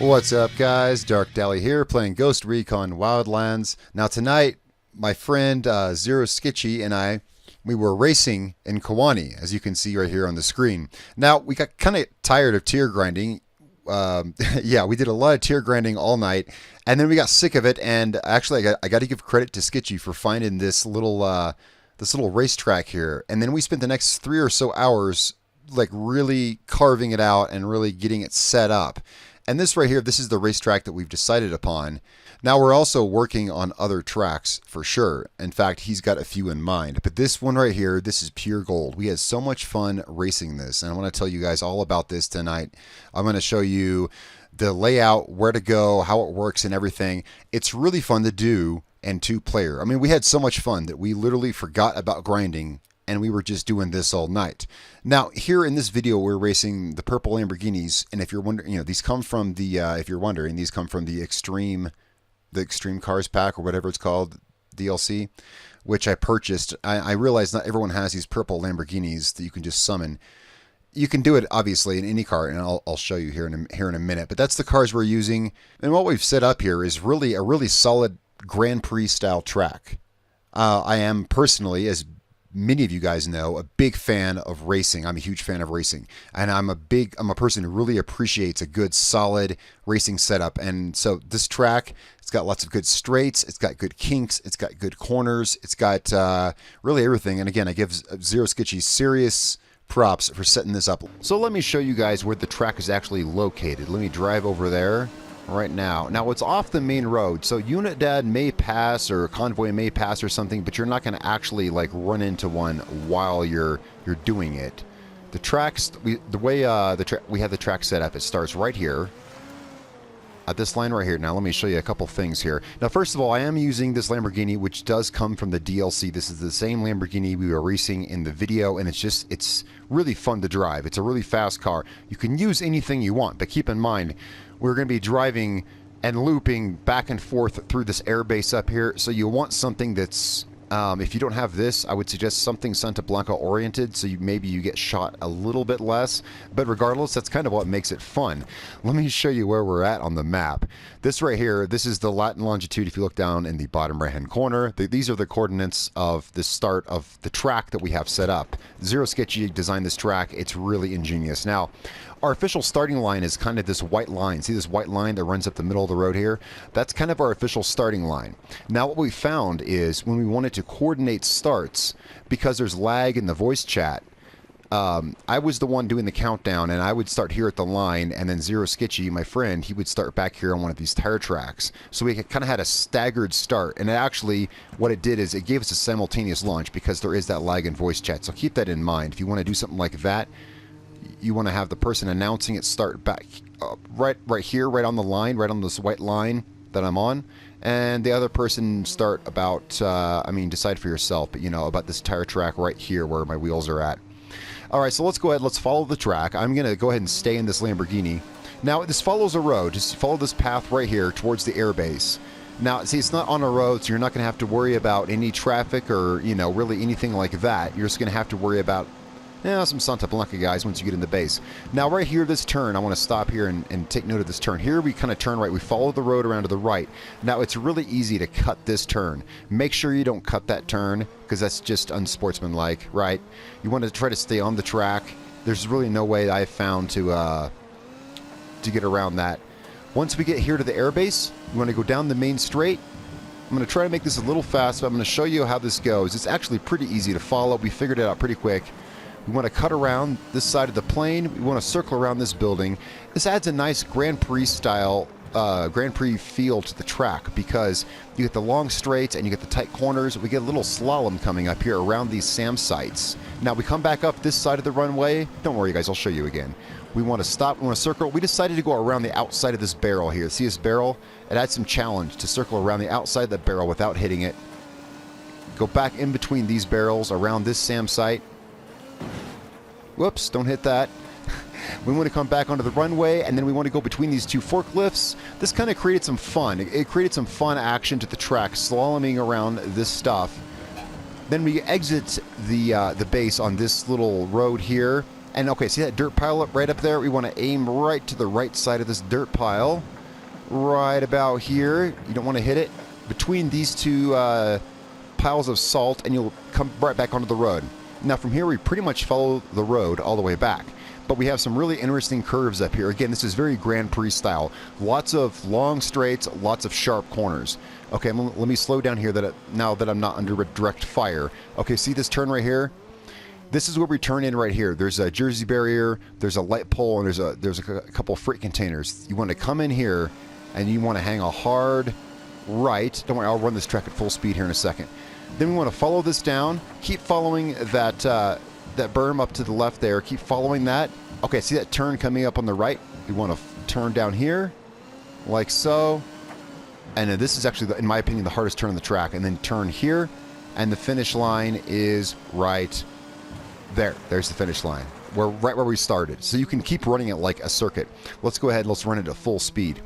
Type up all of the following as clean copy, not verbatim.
What's up, guys? Darkdally here, playing Ghost Recon Wildlands. Now tonight, my friend Zero Sketchy and we were racing in Koani, as you can see right here on the screen. Now, we got kind of tired of tier grinding. Yeah, we did a lot of tier grinding all night, and then we got sick of it, and actually I got to give credit to Sketchy for finding this little racetrack here. And then we spent the next 3 or so hours like really carving it out and really getting it set up. And this right here, this is the racetrack that we've decided upon. Now we're also working on other tracks for sure. In fact, he's got a few in mind. But this one right here, this is pure gold. We had so much fun racing this. And I want to tell you guys all about this tonight. I'm going to show you the layout, where to go, how it works and everything. It's really fun to do and 2-player. I mean, we had so much fun that we literally forgot about grinding and we were just doing this all night. Now, here in this video, we're racing the purple Lamborghinis, and if you're wondering, these come from the, if you're wondering, these come from the Extreme Cars pack, or whatever it's called, DLC, which I purchased. I realize not everyone has these purple Lamborghinis that you can just summon. You can do it, obviously, in any car, and I'll show you here in a minute, but that's the cars we're using, and what we've set up here is really a really solid Grand Prix style track. I am personally, as many of you guys know, a big fan of racing. I'm a huge fan of racing, and I'm a person who really appreciates a good solid racing setup. And so this track, it's got lots of good straights, it's got good kinks, it's got good corners, it's got really everything. And again, I give Zero Sketchy serious props for setting this up. So let me show you guys where the track is actually located. Let me drive over there right now. Now it's off the main road, so Unit Dad may pass or Convoy may pass or something, but you're not going to actually like run into one while you're doing it. The tracks, we have the track set up. It starts right here at this line right here. Now let me show you a couple things here. Now first of all, I am using this Lamborghini, which does come from the DLC. This is the same Lamborghini we were racing in the video, and it's really fun to drive. It's a really fast car. You can use anything you want, but keep in mind, we're going to be driving and looping back and forth through this airbase up here. So you want something that's, if you don't have this, I would suggest something Santa Blanca oriented, so maybe you get shot a little bit less. But regardless, that's kind of what makes it fun. Let me show you where we're at on the map. This right here, this is the Latin longitude. If you look down in the bottom right hand corner, these are the coordinates of the start of the track that we have set up. Zero Sketchy designed this track. It's really ingenious. Now, our official starting line is kind of this white line. See this white line that runs up the middle of the road here? That's kind of our official starting line. Now what we found is when we wanted to coordinate starts, because there's lag in the voice chat, I was the one doing the countdown, and I would start here at the line, and then Zero Sketchy, my friend, he would start back here on one of these tire tracks. So we kind of had a staggered start, and actually what it did is it gave us a simultaneous launch because there is that lag in voice chat. So keep that in mind. If you want to do something like that, you want to have the person announcing it start back right here, right on the line, right on this white line that I'm on, and the other person start about, I mean, decide for yourself, but about this tire track right here where my wheels are at. All right, so let's go ahead, let's follow the track. I'm going to go ahead and stay in this Lamborghini. Now, this follows a road. Just follow this path right here towards the airbase. Now, see, it's not on a road, so you're not going to have to worry about any traffic or, really anything like that. You're just going to have to worry about some Santa Blanca guys once you get in the base. Now right here, this turn, I want to stop here and take note of this turn. Here we kind of turn right. We follow the road around to the right. Now it's really easy to cut this turn. Make sure you don't cut that turn because that's just unsportsmanlike, right? You want to try to stay on the track. There's really no way I've found to get around that. Once we get here to the airbase, we want to go down the main straight. I'm going to try to make this a little fast, but I'm going to show you how this goes. It's actually pretty easy to follow. We figured it out pretty quick. We want to cut around this side of the plane. We want to circle around this building. This adds a nice Grand Prix style, Grand Prix feel to the track because you get the long straights and you get the tight corners. We get a little slalom coming up here around these SAM sites. Now we come back up this side of the runway. Don't worry, guys, I'll show you again. We want to stop, we want to circle. We decided to go around the outside of this barrel here. See this barrel? It adds some challenge to circle around the outside of the barrel without hitting it. Go back in between these barrels around this SAM site. Whoops, don't hit that. We want to come back onto the runway, and then we want to go between these two forklifts. This kind of created some fun. It created some fun action to the track, slaloming around this stuff. Then we exit the base on this little road here, And okay, see that dirt pile right up there? We want to aim right to the right side of this dirt pile. Right about here. You don't want to hit it between these two piles of salt, and you'll come right back onto the road. Now from here, we pretty much follow the road all the way back. But we have some really interesting curves up here. Again, this is very Grand Prix style. Lots of long straights, lots of sharp corners. Okay, let me slow down here now that I'm not under direct fire. Okay, see this turn right here? This is where we turn in right here. There's a Jersey barrier, there's a light pole, and there's a couple of freight containers. You want to come in here, and you want to hang a hard right. Don't worry, I'll run this track at full speed here in a second. Then we want to follow this down. Keep following that berm up to the left there. Keep following that. Okay, see that turn coming up on the right? We want to turn down here, like so. And this is actually, in my opinion, the hardest turn on the track. And then turn here, and the finish line is right there. There's the finish line. We're right where we started. So you can keep running it like a circuit. Let's go ahead and let's run it at full speed.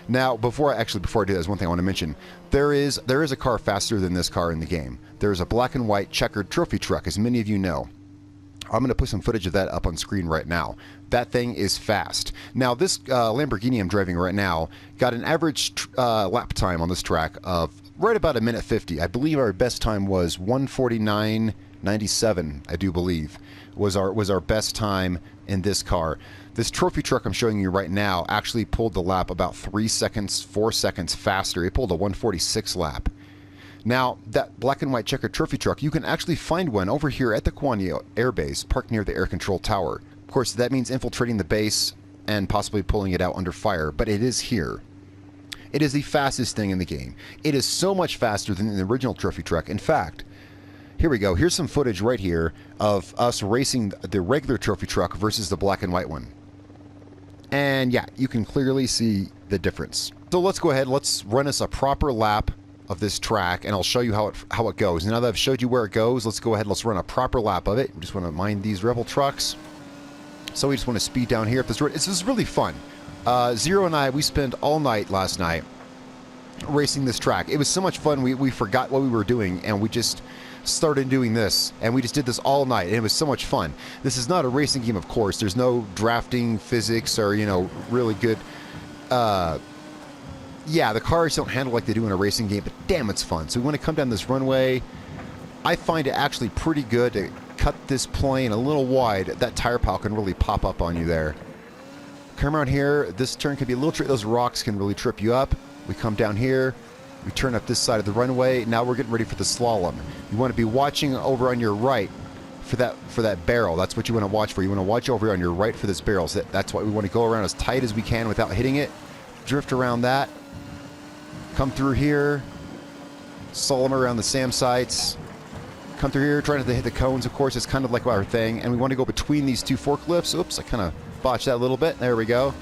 Now, before I do that, there's one thing I want to mention. There is a car faster than this car in the game. There is a black and white checkered trophy truck, as many of you know. I'm going to put some footage of that up on screen right now. That thing is fast. Now, this Lamborghini I'm driving right now got an average lap time on this track of right about 1:50. I believe our best time was 1:49.97, I do believe, was our best time in this car. This trophy truck I'm showing you right now actually pulled the lap about 3 seconds, 4 seconds faster. It pulled a 1:46 lap. Now, that black and white checkered trophy truck, you can actually find one over here at the Koani Air Base, parked near the air control tower. Of course, that means infiltrating the base and possibly pulling it out under fire, but it is here. It is the fastest thing in the game. It is so much faster than the original trophy truck. In fact, here we go. Here's some footage right here of us racing the regular trophy truck versus the black and white one. And yeah, you can clearly see the difference. So let's go ahead, let's run us a proper lap of this track, and I'll show you how it goes. Now that I've showed you where it goes, let's go ahead and let's run a proper lap of it. We just want to mind these Rebel trucks. So we just want to speed down here. This is really fun. Zero and I, we spent all night last night racing this track. It was so much fun, we forgot what we were doing, and we just started doing this, and we just did this all night, and it was so much fun. This is not a racing game, of course. There's no drafting physics or, you know, really good yeah, the cars don't handle like they do in a racing game, but damn, it's fun. So we want to come down this runway. I find it actually pretty good to cut this plane a little wide. That tire pile can really pop up on you there. Come around here. This turn can be a little tricky. Those rocks can really trip you up. We come down here. We turn up this side of the runway. Now we're getting ready for the slalom. You want to be watching over on your right for that barrel. That's what you want to watch for. You want to watch over on your right for this barrel. So that's why we want to go around as tight as we can without hitting it. Drift around that. Come through here, slalom around the SAM sites, come through here, trying to hit the cones, of course. It's kind of like our thing, and we want to go between these two forklifts. Oops, I kind of botched that a little bit. There we go.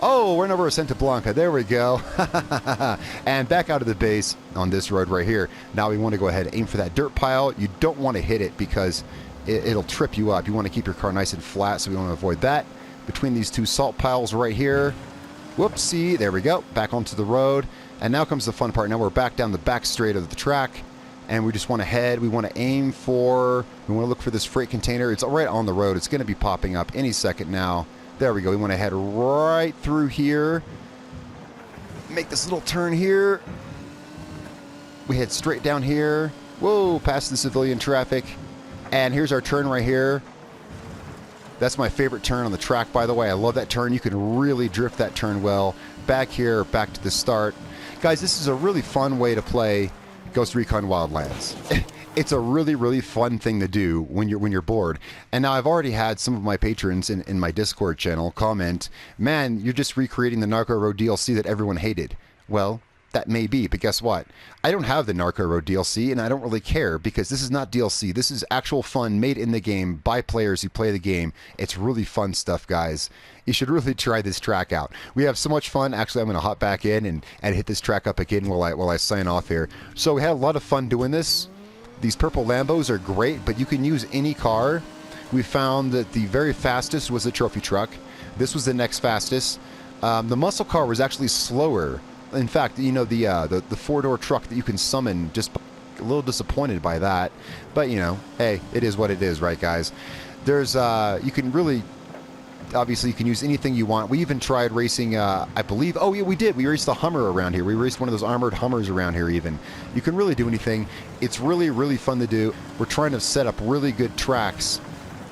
Oh, we're over Santa Blanca. There we go. And back out of the base on this road right here. Now we want to go ahead and aim for that dirt pile. You don't want to hit it because it'll trip you up. You want to keep your car nice and flat, so we want to avoid that. Between these two salt piles right here. Whoopsie, there we go. Back onto the road. And now comes the fun part. Now we're back down the back straight of the track, and we just want to head. We want to aim for, we want to look for this freight container. It's right on the road. It's going to be popping up any second now. There we go. We want to head right through here. Make this little turn here. We head straight down here. Whoa, past the civilian traffic. And here's our turn right here. That's my favorite turn on the track, by the way. I love that turn. You can really drift that turn well. Back here, back to the start. Guys, this is a really fun way to play Ghost Recon Wildlands. It's a really, really fun thing to do when you're bored. And now I've already had some of my patrons in my Discord channel comment, "Man, you're just recreating the Narco Road DLC that everyone hated." Well, that may be, but guess what? I don't have the Narco Road DLC, and I don't really care, because this is not DLC. This is actual fun made in the game by players who play the game. It's really fun stuff, guys. You should really try this track out. We have so much fun. Actually, I'm going to hop back in and hit this track up again while I sign off here. So we had a lot of fun doing this. These purple Lambos are great, but you can use any car. We found that the very fastest was the trophy truck. This was the next fastest. The muscle car was actually slower. In fact, you know, the four-door truck that you can summon, just a little disappointed by that. But, you know, hey, it is what it is, right, guys? There's you can really, obviously you can use anything you want. We even tried racing, I believe, oh yeah, we did. We raced a Hummer around here. We raced one of those armored Hummers around here even. You can really do anything. It's really, really fun to do. We're trying to set up really good tracks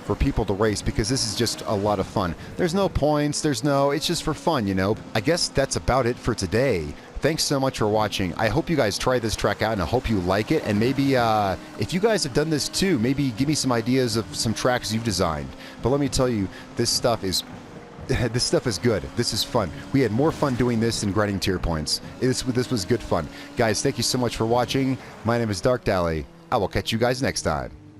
for people to race because this is just a lot of fun. There's no points, it's just for fun, you know. I guess that's about it for today. Thanks so much for watching. I hope you guys try this track out and I hope you like it. And maybe if you guys have done this too, maybe give me some ideas of some tracks you've designed. But let me tell you, this stuff is good. This is fun. We had more fun doing this than grinding tier points. This was good fun. Guys, thank you so much for watching. My name is Darkdally. I will catch you guys next time.